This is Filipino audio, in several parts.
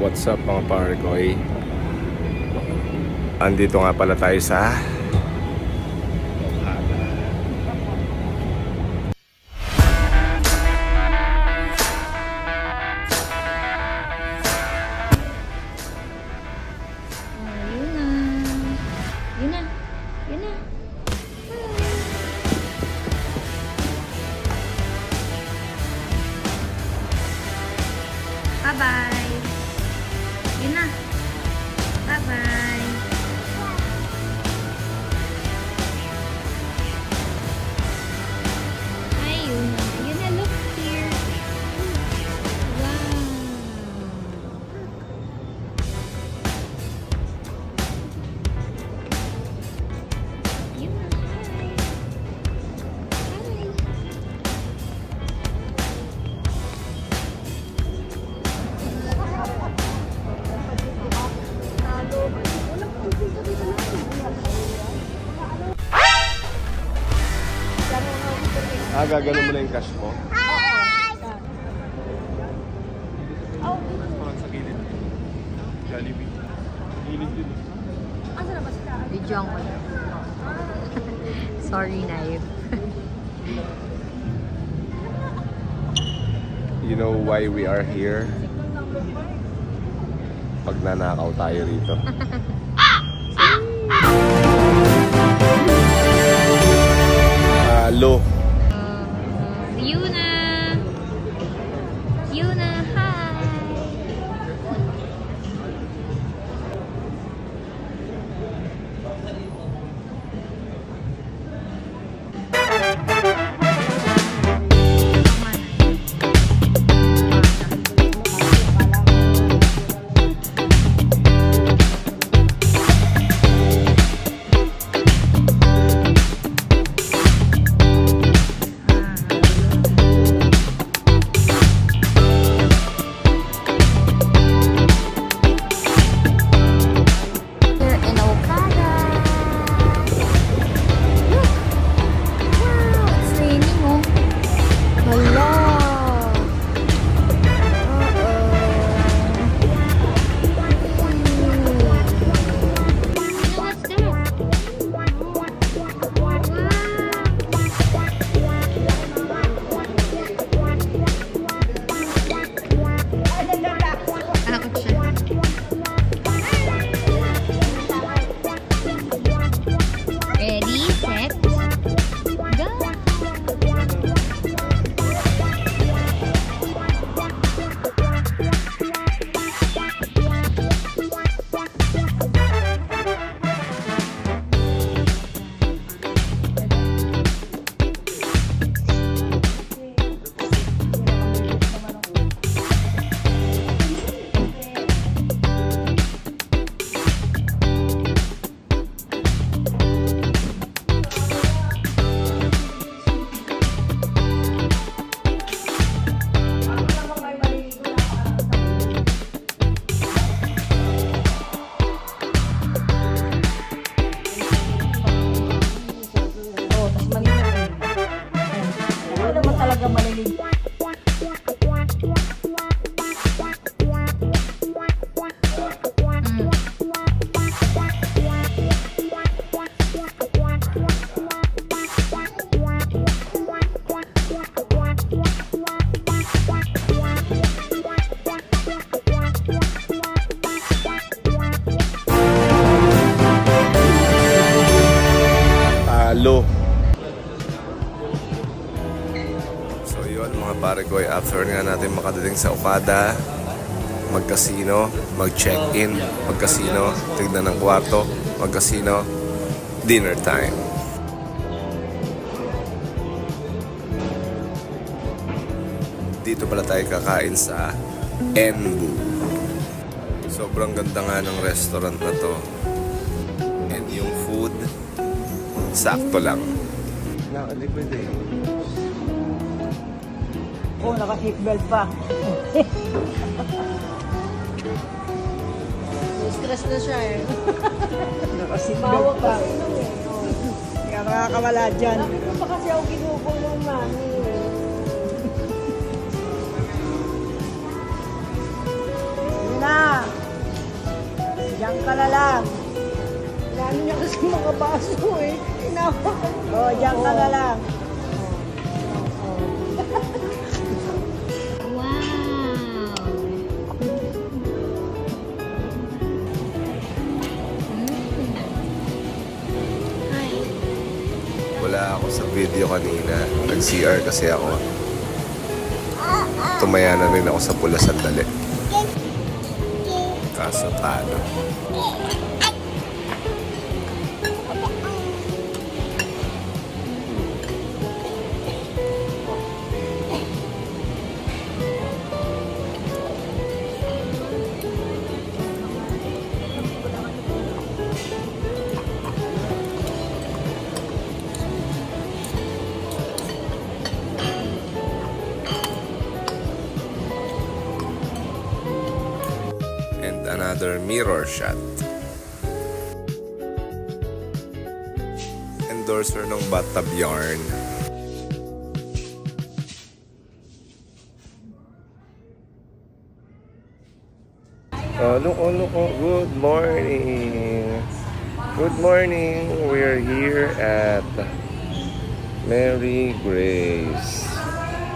What's up mga Pargoy? Andito nga pala tayo sa bye-bye. Yun na. Bye-bye. Ay, yun na. Yun na. Look here. Wow. Yun na. Hi. Hi. gagano mo na yung cash mo? Parang sa gilid. Jollibee. Gilid yun. Videoan ko na. Sorry, Naif. You know why we are here? Pag nanakaw tayo rito. Hello. Yuna! Yuna, hi! So yun mga Pargoy, after nga natin makadating sa Okada, mag-casino, mag-check-in, mag-casino, tignan ng kwarto, mag-casino, dinner time. Dito pala tayo kakain sa Enbu. Sobrang ganda nga ng restaurant na to. And yung food, sakto lang. Nakalipid eh. Oh, naka-seatbelt pa. Stress na siya eh. Naka-seatbelt pa. Kaya makakawala dyan. Bakit pa kasi ako ginukulong, mami? Yun na! ka na lang. Dami niya kasi mga baso eh. Tinawag. Oh, diyan ka na lang. Wala ako sa video kanina. Nag-CR kasi ako. Tumaya na rin ako sa pula sandali. Kaso talo. And another mirror shot. Endorser ng Bathtub Yarn. Oh, look, oh. Good morning. Good morning. We're here at Mary Grace.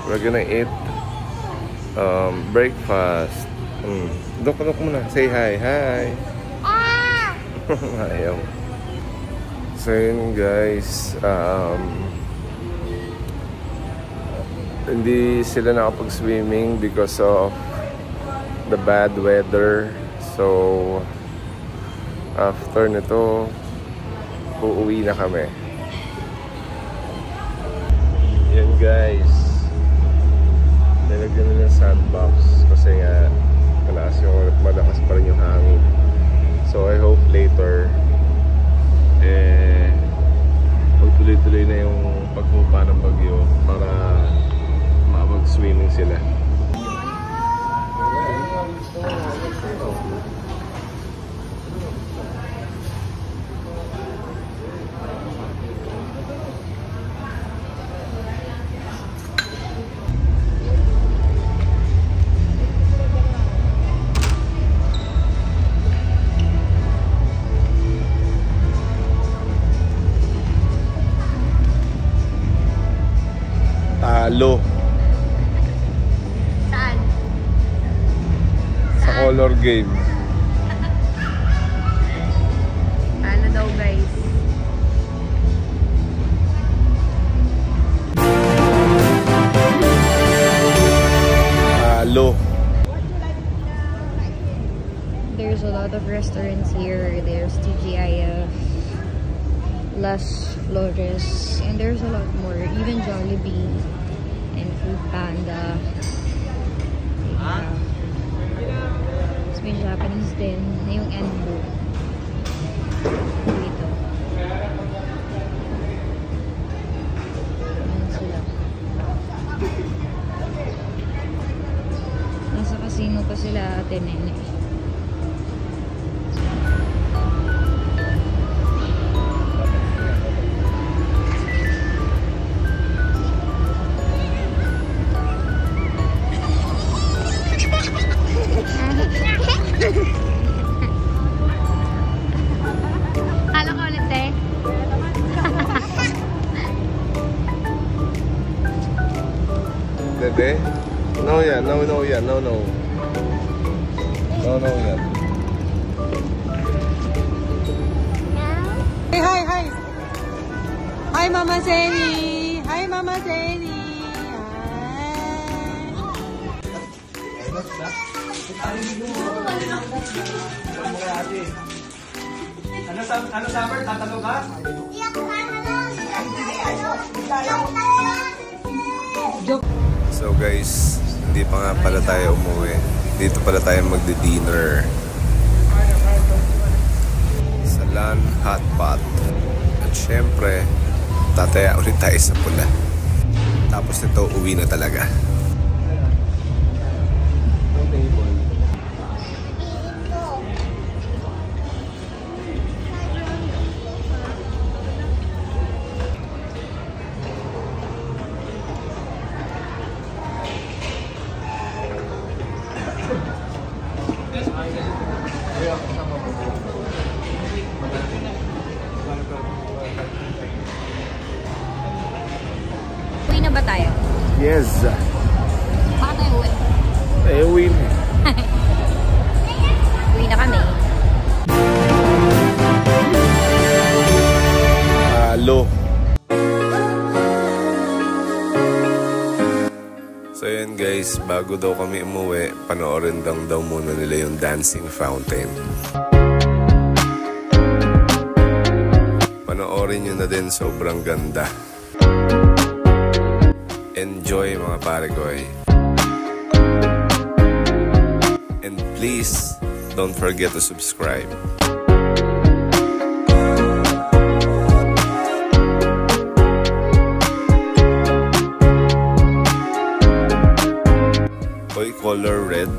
We're gonna eat breakfast. Look muna. Say hi. Hi. Ayaw. So yun guys, hindi sila nakapag-swimming because of the bad weather. So after nito, uuwi na kami. Yan guys, nilagyan na ng sandbox kasi nga malakas pa rin yung hangin. So I hope later magtuloy-tuloy na yung pagmupa ng bagyo para makapag-swimming sila. Talo. Saan? Sa color game. Ano daw guys? Talo. There's a lot of restaurants here. There's TGIF, Las Flores, and there's a lot more. Even Jollibee and Food Panda. Tapos may Japanese din. Yung Enbu. Dito. Ayan sila. Nasa casino pa sila ate nene. Halo ko ulit eh. Dede? No yan, no yan, no. No yan. Hi. Hi, Mama Zeni. Hi, Mama Zeni. Ano summer? Tatanong ka? So guys, hindi pa nga pala tayo umuwi. Dito pala tayo magdi-dinner sa Lan Hot Pot. At syempre, tataya ulit tayo sa pula. Tapos nito, uwi na talaga. Yes. Baka tayo uwi. Uwi na. Uwi na kami. Halo. So yun guys, bago daw kami umuwi, panoorin lang daw muna nila yung dancing fountain. Panoorin nyo na din, sobrang ganda. Enjoy mga paregoy. And please, don't forget to subscribe. Koi color red.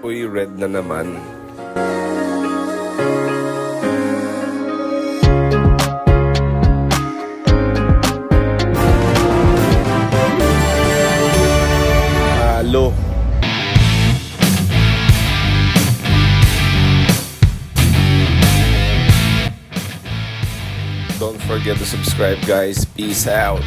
Uy, red na naman. Halo. Don't forget to subscribe, guys. Peace out.